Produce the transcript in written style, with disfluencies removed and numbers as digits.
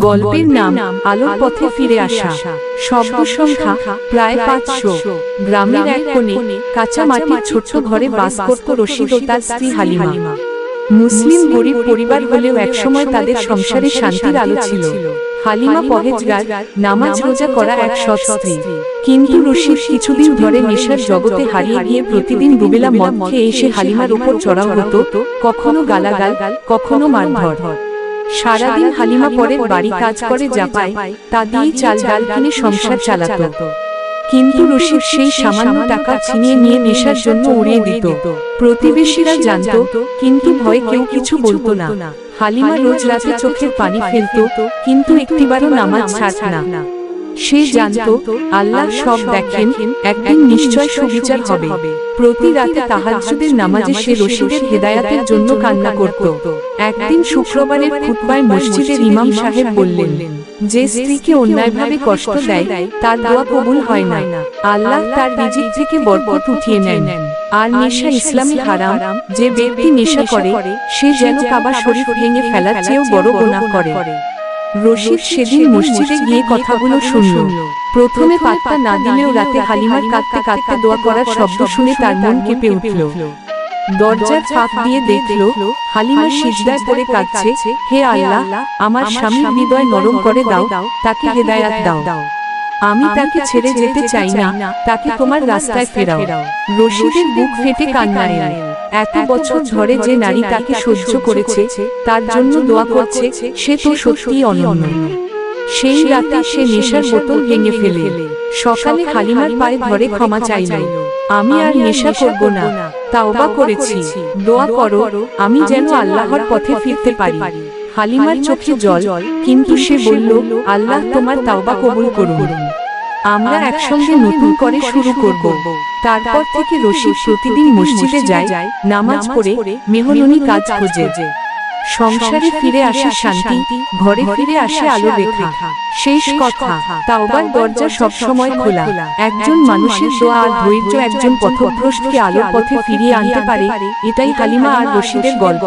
গল্পের নাম আলোর পথে ফিরে আসা। শব্দ সংখ্যা প্রায় 500। গ্রামের এক কোণে কাঁচা মাটির ছোট্ট ঘরে বাস করত রশিদ ও তার স্ত্রী হালিমা। মুসলিম গরিব পরিবার হলেও একসময় তাদের সংসারে শান্তির আলো ছিল। হালিমা পরহেজগার, নামাজ রোজা করা এক সৎ স্ত্রী। কিন্তু রশিদ কিছুদিন ধরে নেশার জগতে হারিয়ে গিয়ে প্রতিদিন দুবেলা মদ খেয়ে এসে হালিমার উপর চড়াও হতো, কখনো গালাগাল, কখনো মারধর। সারাদিন হালিমা পরের বাড়ি কাজ করে যা পায় তা দিয়ে চাল ডাল কিনে সংসার চালাত। কিন্তু রশিদ সেই সামান্য টাকা ছিনিয়ে নিয়ে নেশার জন্য উড়িয়ে দিত। প্রতিবেশীরা জানত, কিন্তু ভয়ে কেউ কিছু বলতো না। হালিমা রোজ রাতে চোখের পানি ফেলত, কিন্তু একটিবারও নামাজ ছাড়ত না। সে জানত আল্লাহ সব দেখেন, একদিন নিশ্চয় সুবিচার হবে। প্রতি রাতে তাহাজ্জুদের নামাজে সে রশিদের হেদায়াতের জন্য কান্না করত। একদিন শুক্রবারের খুতবায় মসজিদের ইমাম সাহেব বললেন, যে স্ত্রীকে অন্যায়ভাবে কষ্ট দেয় তার দোয়া কবুল হয় না, আল্লাহ তার রিজিক থেকে বরকত উঠিয়ে নেন। আর নেশা ইসলামে হারাম, যে ব্যক্তি নেশা করে সে যেন কাবা শরীফ ভেঙে ফেলার চেয়েও বড় গুনাহ করে। রশিদ সেদিন মসজিদে গিয়ে কথাগুলো শুনল। প্রথমে পাত্তা না দিলেও রাতে হালিমার কাঁদতে কাঁদতে দোয়া করার শব্দ শুনে তার মন কেঁপে উঠল। দরজার ফাঁক দিয়ে দেখল হালিমা সিজদায় পড়ে কাঁদছে, হে আল্লাহ, আমার স্বামীর হৃদয় নরম করে দাও, তাকে হেদায়াত দাও। আমি তাকে ছেড়ে যেতে চাই না, তাকে তোমার রাস্তায় ফেরাও। রশিদের বুক ফেটে কান্না এল। এত বছর ধরে যে নারী তাকে সহ্য করেছে, তার জন্য দোয়া করছে, সে তো সত্যিই অনন্য। সেই রাতে সে নেশার বোতল ভেঙে ফেলে। সকালে হালিমার পায়ে ধরে ক্ষমা চাইল, আমি আর নেশা করব না, তাওবা করেছি, দোয়া করো আমি যেন আল্লাহর পথে ফিরতে পারি। হালিমার চোখে জল, কিন্তু সে বলল, আল্লাহ তোমার তাওবা কবুল করুন, আমরা একসঙ্গে নতুন করে শুরু করব। তারপর থেকে রশিদ প্রতিদিন মসজিদে যায়, নামাজ পড়ে, মেহননি কাজ খোঁজে। সংসারে ফিরে আসে শান্তি, ঘরে ফিরে আসে আলো রেখা। শেষ কথা, তাওবার দরজা সবসময় খোলা। একজন মানুষের দোয়া আর ধৈর্য একজন পথভ্রষ্টকে আলোর পথে ফিরিয়ে আনতে পারে। এটাই হালিমা আর রশিদের গল্প।